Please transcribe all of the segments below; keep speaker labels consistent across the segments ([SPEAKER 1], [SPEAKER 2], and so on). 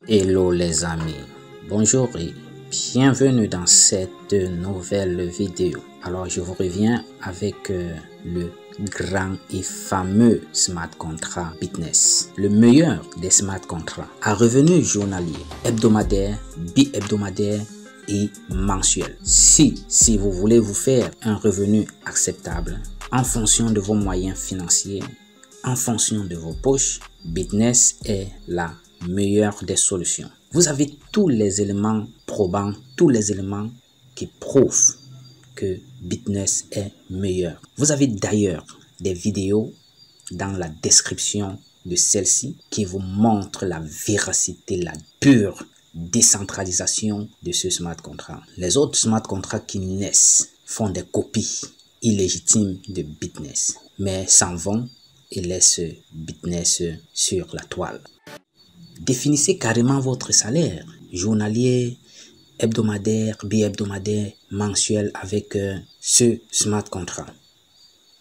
[SPEAKER 1] Hello les amis, bonjour et bienvenue dans cette nouvelle vidéo. Alors je vous reviens avec le grand et fameux smart contract Bitness, le meilleur des smart contracts à revenus journaliers, hebdomadaires, bi-hebdomadaires et mensuels. Si vous voulez vous faire un revenu acceptable en fonction de vos moyens financiers, en fonction de vos poches, Bitness est la meilleure des solutions. Vous avez tous les éléments probants, tous les éléments qui prouvent que Bitness est meilleur. Vous avez d'ailleurs des vidéos dans la description de celle-ci qui vous montrent la véracité, la pure décentralisation de ce smart contract. Les autres smart contracts qui naissent font des copies illégitimes de Bitness, mais s'en vont et laissent Bitness sur la toile. Définissez carrément votre salaire journalier, hebdomadaire, bi-hebdomadaire, mensuel avec ce smart contract.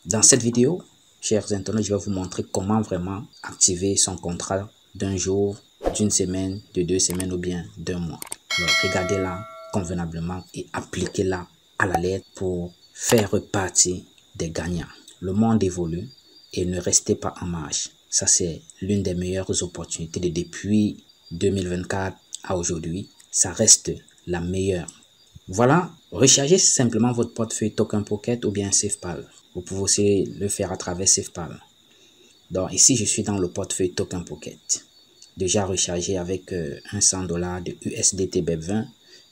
[SPEAKER 1] Dans cette vidéo, chers internautes, je vais vous montrer comment vraiment activer son contrat d'un jour, d'une semaine, de 2 semaines ou bien d'1 mois. Alors, regardez-la convenablement et appliquez-la à la lettre pour faire partie des gagnants. Le monde évolue et ne restez pas en marge. Ça, c'est l'une des meilleures opportunités de depuis 2024 à aujourd'hui. Ça reste la meilleure. Voilà, rechargez simplement votre portefeuille Token Pocket ou bien SafePal. Vous pouvez aussi le faire à travers SafePal. Donc ici, je suis dans le portefeuille Token Pocket. Déjà rechargé avec un $100 de USDT BEP20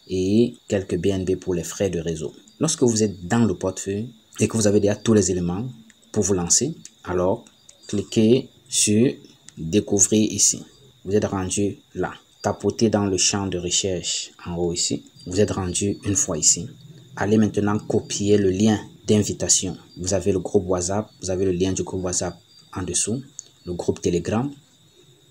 [SPEAKER 1] et quelques BNB pour les frais de réseau. Lorsque vous êtes dans le portefeuille et que vous avez déjà tous les éléments pour vous lancer, alors cliquez sur découvrir ici. Vous êtes rendu là. Tapotez dans le champ de recherche en haut ici. Vous êtes rendu une fois ici. Allez maintenant copier le lien d'invitation. Vous avez le groupe WhatsApp. Vous avez le lien du groupe WhatsApp en dessous. Le groupe Telegram.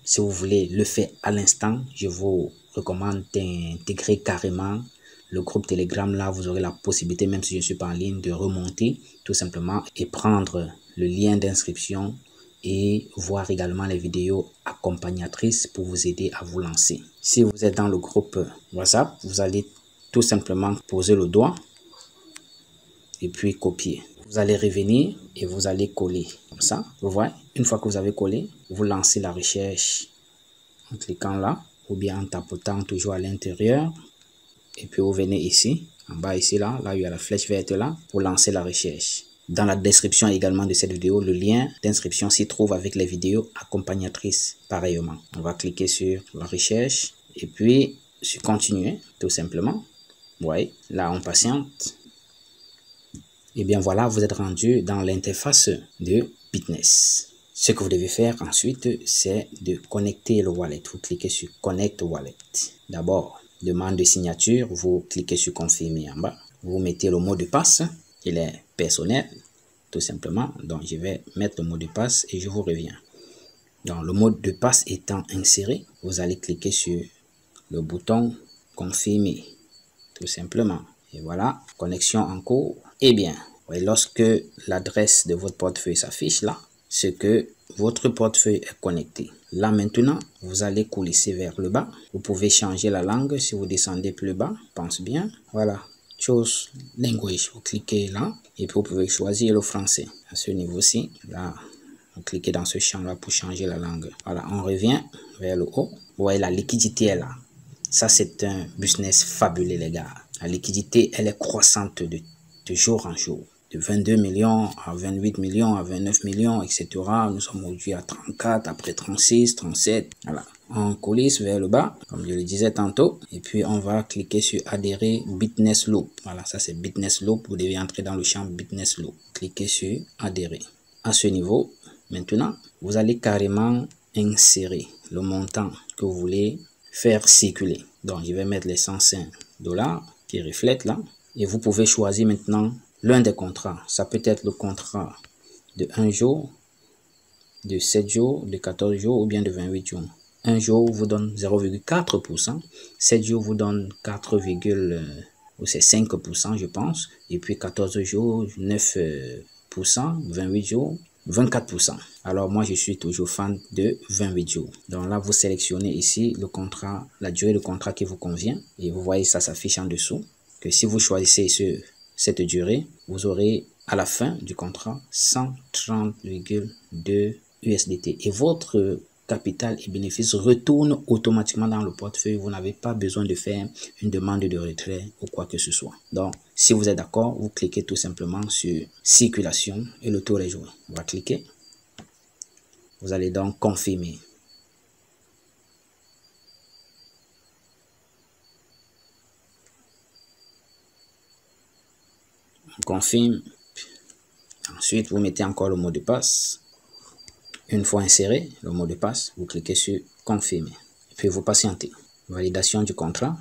[SPEAKER 1] Si vous voulez le faire à l'instant, je vous recommande d'intégrer carrément le groupe Telegram. Là, vous aurez la possibilité, même si je ne suis pas en ligne, de remonter tout simplement et prendre le lien d'inscription et voir également les vidéos accompagnatrices pour vous aider à vous lancer. Si vous êtes dans le groupe WhatsApp, vous allez tout simplement poser le doigt et puis copier. Vous allez revenir et vous allez coller comme ça. Vous voyez, une fois que vous avez collé, vous lancez la recherche en cliquant là ou bien en tapotant toujours à l'intérieur. Et puis vous venez ici, en bas ici là il y a la flèche verte là pour lancer la recherche. Dans la description également de cette vidéo, le lien d'inscription s'y trouve avec les vidéos accompagnatrices pareillement. On va cliquer sur la recherche et puis sur continuer tout simplement. Vous voyez, là on patiente. Et bien voilà, vous êtes rendu dans l'interface de Bitness. Ce que vous devez faire ensuite, c'est de connecter le wallet. Vous cliquez sur Connect Wallet. D'abord, demande de signature, vous cliquez sur Confirmer en bas. Vous mettez le mot de passe, il est personnel, tout simplement. Donc, je vais mettre le mot de passe et je vous reviens. Donc, le mot de passe étant inséré, vous allez cliquer sur le bouton Confirmer, tout simplement. Et voilà, connexion en cours. Eh bien, lorsque l'adresse de votre portefeuille s'affiche là, c'est que votre portefeuille est connecté. Là maintenant, vous allez coulisser vers le bas. Vous pouvez changer la langue si vous descendez plus bas. Pense bien. Voilà. Choose language. Vous cliquez là et puis vous pouvez choisir le français. À ce niveau-ci, là, vous cliquez dans ce champ-là pour changer la langue. Voilà, on revient vers le haut. Vous voyez, la liquidité est là. Ça, c'est un business fabuleux, les gars. La liquidité, elle est croissante de jour en jour. De 22 millions à 28 millions, à 29 millions, etc. Nous sommes aujourd'hui à 34, après 36, 37. Voilà. On coulisse vers le bas, comme je le disais tantôt. Et puis, on va cliquer sur adhérer Bitness Loop. Voilà, ça c'est Bitness Loop. Vous devez entrer dans le champ Bitness Loop. Cliquez sur adhérer. À ce niveau, maintenant, vous allez carrément insérer le montant que vous voulez faire circuler. Donc, je vais mettre les $105 qui reflètent là. Et vous pouvez choisir maintenant l'un des contrats. Ça peut être le contrat de 1 jour, de 7 jours, de 14 jours ou bien de 28 jours. 1 jour vous donne 0,4%, 7 jours vous donne 4,5% je pense, et puis 14 jours 9%, 28 jours 24%. Alors moi, je suis toujours fan de 28 jours. Donc là, vous sélectionnez ici le contrat, la durée de contrat qui vous convient. Et vous voyez, ça s'affiche en dessous. Que si vous choisissez cette durée, vous aurez à la fin du contrat 130,2 USDT. Et votre capital et bénéfices retournent automatiquement dans le portefeuille. Vous n'avez pas besoin de faire une demande de retrait ou quoi que ce soit. Donc, si vous êtes d'accord, vous cliquez tout simplement sur circulation et le tour est joué. On va cliquer. Vous allez donc confirmer. On confirme. Ensuite, vous mettez encore le mot de passe. Une fois inséré le mot de passe, vous cliquez sur confirmer. Et puis vous patientez. Validation du contrat.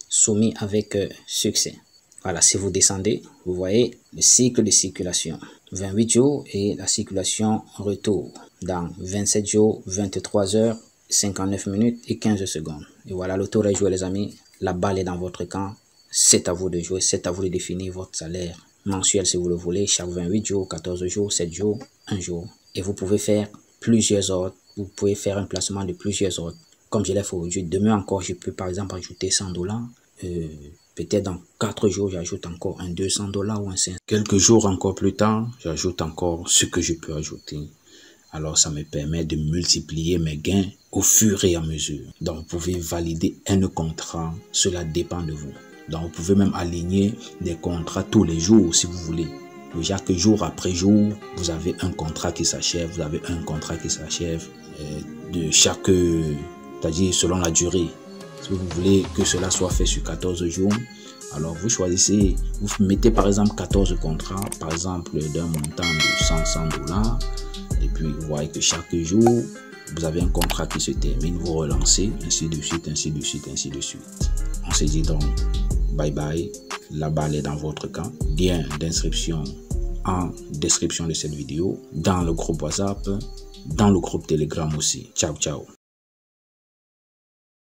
[SPEAKER 1] Soumis avec succès. Voilà, si vous descendez, vous voyez le cycle de circulation. 28 jours et la circulation retour. Dans 27 jours, 23 heures, 59 minutes et 15 secondes. Et voilà, le tour est joué les amis. La balle est dans votre camp. C'est à vous de jouer, c'est à vous de définir votre salaire mensuel si vous le voulez. Chaque 28 jours, 14 jours, 7 jours, 1 jour. Et vous pouvez faire plusieurs ordres. Vous pouvez faire un placement de plusieurs ordres. Comme je l'ai fait aujourd'hui. Demain encore, je peux par exemple ajouter $100. Peut-être dans 4 jours, j'ajoute encore un $200 ou un 500. Quelques jours encore plus tard, j'ajoute encore ce que je peux ajouter. Alors, ça me permet de multiplier mes gains au fur et à mesure. Donc, vous pouvez valider un contrat. Cela dépend de vous. Donc, vous pouvez même aligner des contrats tous les jours si vous voulez. Chaque jour après jour, vous avez un contrat qui s'achève. Vous avez un contrat qui s'achève de chaque, c'est-à-dire selon la durée. Si vous voulez que cela soit fait sur 14 jours, alors vous choisissez, vous mettez par exemple 14 contrats, par exemple d'un montant de $100. Et puis vous voyez que chaque jour, vous avez un contrat qui se termine, vous relancez, ainsi de suite, ainsi de suite, ainsi de suite. On se dit donc, bye bye, la balle est dans votre camp. Lien d'inscription en description de cette vidéo, dans le groupe WhatsApp, dans le groupe Telegram aussi. Ciao, ciao.